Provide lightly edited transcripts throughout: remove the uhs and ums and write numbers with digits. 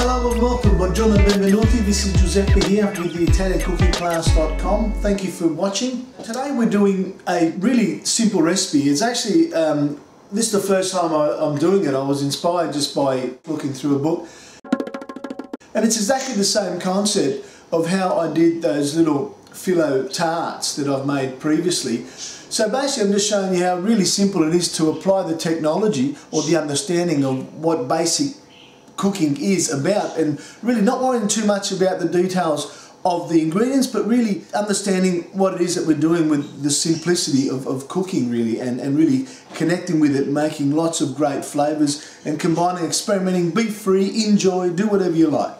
Hello and welcome, buongiorno and benvenuti. This is Giuseppe here with the ItalianCookingClass.com. Thank you for watching. Today we're doing a really simple recipe. It's actually, this is the first time I'm doing it. I was inspired just by looking through a book. And it's exactly the same concept of how I did those little filo tarts that I've made previously. So basically I'm just showing you how really simple it is to apply the technology or the understanding of what basic cooking is about, and really not worrying too much about the details of the ingredients, but really understanding what it is that we're doing with the simplicity of cooking really, and really connecting with it, making lots of great flavours and combining, experimenting, be free, enjoy, do whatever you like.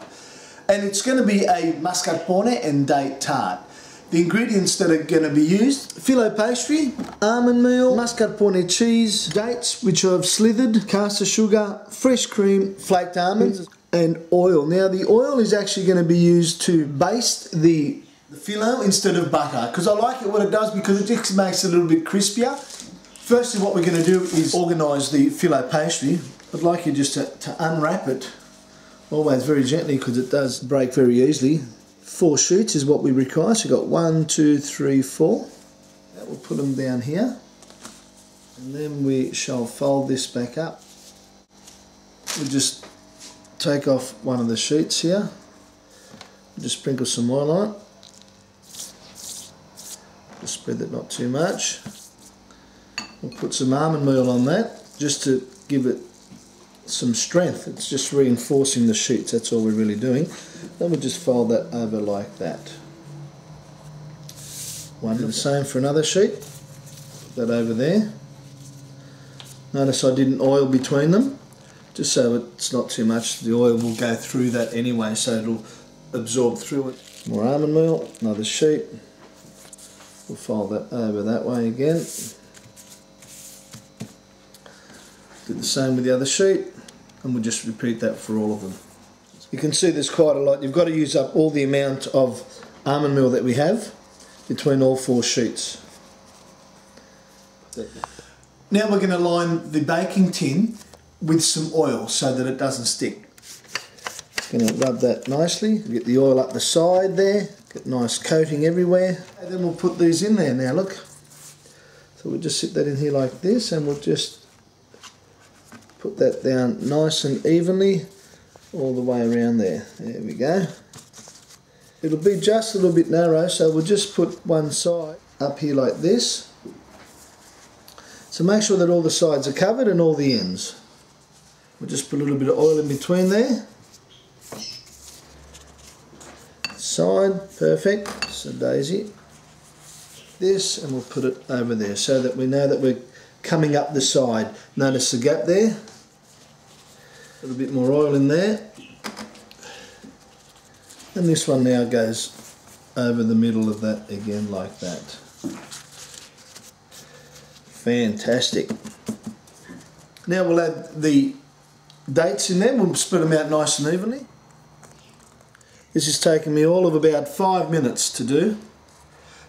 And it's going to be a mascarpone and date tart. The ingredients that are going to be used: filo pastry, almond meal, mascarpone cheese, dates which I've slithered, caster sugar, fresh cream, flaked almonds and oil. Now the oil is actually going to be used to baste the filo instead of butter, because I like it what it does because it just makes it a little bit crispier. Firstly what we're going to do is organise the filo pastry. I'd like you just to unwrap it, always very gently because it does break very easily. 4 sheets is what we require, so you've got 1, 2, 3, 4. That will put them down here, and then we shall fold this back up. We'll just take off one of the sheets here, just sprinkle some oil on it, just spread it not too much. We'll put some almond meal on that just to give it some strength. It's just reinforcing the sheets, that's all we're really doing. Then we'll just fold that over like that. One do the same for another sheet. Put that over there. Notice I didn't oil between them, just so it's not too much. The oil will go through that anyway, so it'll absorb through it. More almond meal, another sheet. We'll fold that over that way again. Do the same with the other sheet, and we'll just repeat that for all of them. You can see there's quite a lot. You've got to use up all the amount of almond meal that we have between all 4 sheets. Now we're going to line the baking tin with some oil so that it doesn't stick. Just going to rub that nicely, get the oil up the side there, get nice coating everywhere. And then we'll put these in there now, look. So we'll just sit that in here like this, and we'll just put that down nice and evenly all the way around there. There we go. It'll be just a little bit narrow, so we'll just put one side up here like this. So make sure that all the sides are covered and all the ends. We'll just put a little bit of oil in between there. Side, perfect. So daisy. This, and we'll put it over there so that we know that we're coming up the side. Notice the gap there. A little bit more oil in there, and this one now goes over the middle of that again like that. Fantastic. Now we'll add the dates in there. We'll spread them out nice and evenly. This has taken me all of about 5 minutes to do.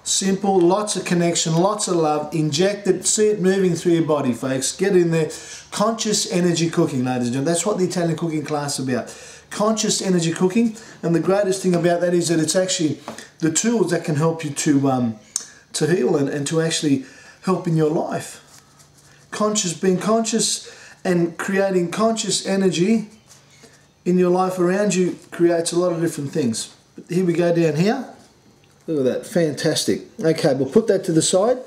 Simple, lots of connection, lots of love, inject it, see it moving through your body, folks. Get in there. Conscious energy cooking, ladies and gentlemen. That's what the Italian cooking class is about. Conscious energy cooking, and the greatest thing about that is that it's actually the tools that can help you to heal and to actually help in your life. Being conscious and creating conscious energy in your life around you creates a lot of different things. But here we go down here. Look at that, fantastic. Okay, we'll put that to the side.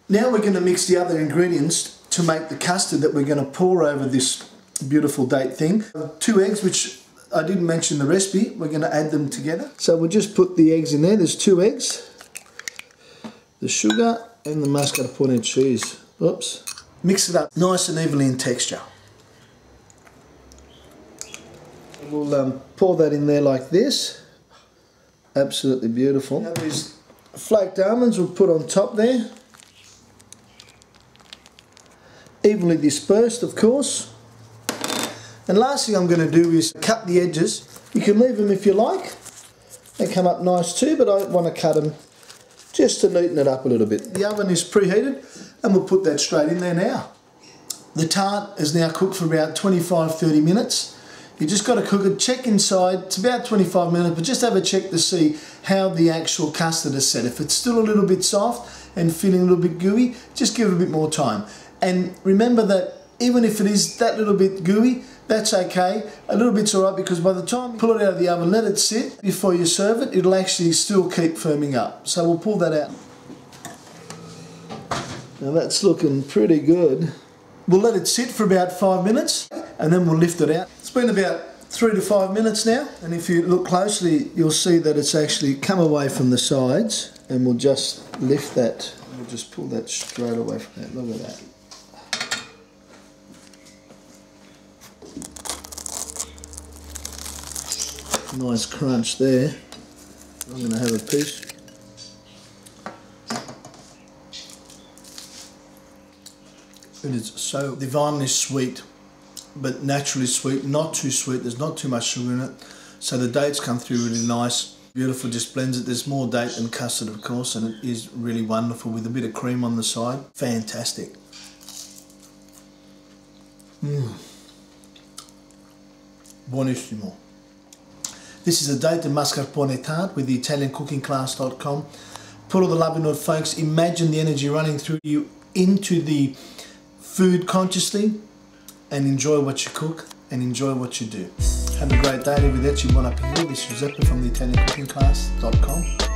Now we're going to mix the other ingredients to make the custard that we're going to pour over this beautiful date thing. 2 eggs, which I didn't mention the recipe, we're going to add them together. So we'll just put the eggs in there. There's 2 eggs, the sugar and the mascarpone cheese. Oops. Mix it up nice and evenly in texture. We'll pour that in there like this. Absolutely beautiful. Now these flaked almonds we'll put on top there. Evenly dispersed, of course. And last thing I'm going to do is cut the edges. You can leave them if you like. They come up nice too, but I want to cut them just to neaten it up a little bit. The oven is preheated, and we'll put that straight in there now. The tart is now cooked for about 25-30 minutes You just got to cook it, check inside, it's about 25 minutes, but just have a check to see how the actual custard is set. If it's still a little bit soft and feeling a little bit gooey, just give it a bit more time. And remember that even if it is that little bit gooey, that's okay. A little bit's alright, because by the time you pull it out of the oven, let it sit before you serve it, it'll actually still keep firming up. So we'll pull that out. Now that's looking pretty good. We'll let it sit for about 5 minutes and then we'll lift it out. It's been about 3 to 5 minutes now, and if you look closely you'll see that it's actually come away from the sides, and we'll just lift that. We'll just pull that straight away from that. Look at that. Nice crunch there. I'm going to have a piece. It is so divinely sweet, but naturally sweet, not too sweet. There's not too much sugar in it, so the dates come through really nice. Beautiful, just blends it. There's more date than custard, of course, and it is really wonderful with a bit of cream on the side. Fantastic. Buonissimo. This is a Datteri Mascarpone tart with the ItalianCookingClass.com. Put all the love into it, folks. Imagine the energy running through you into the food consciously, and enjoy what you cook and enjoy what you do. Have a great day. Arrivederci, buon appetito. This is Giuseppe from the ItalianCookingClass.com.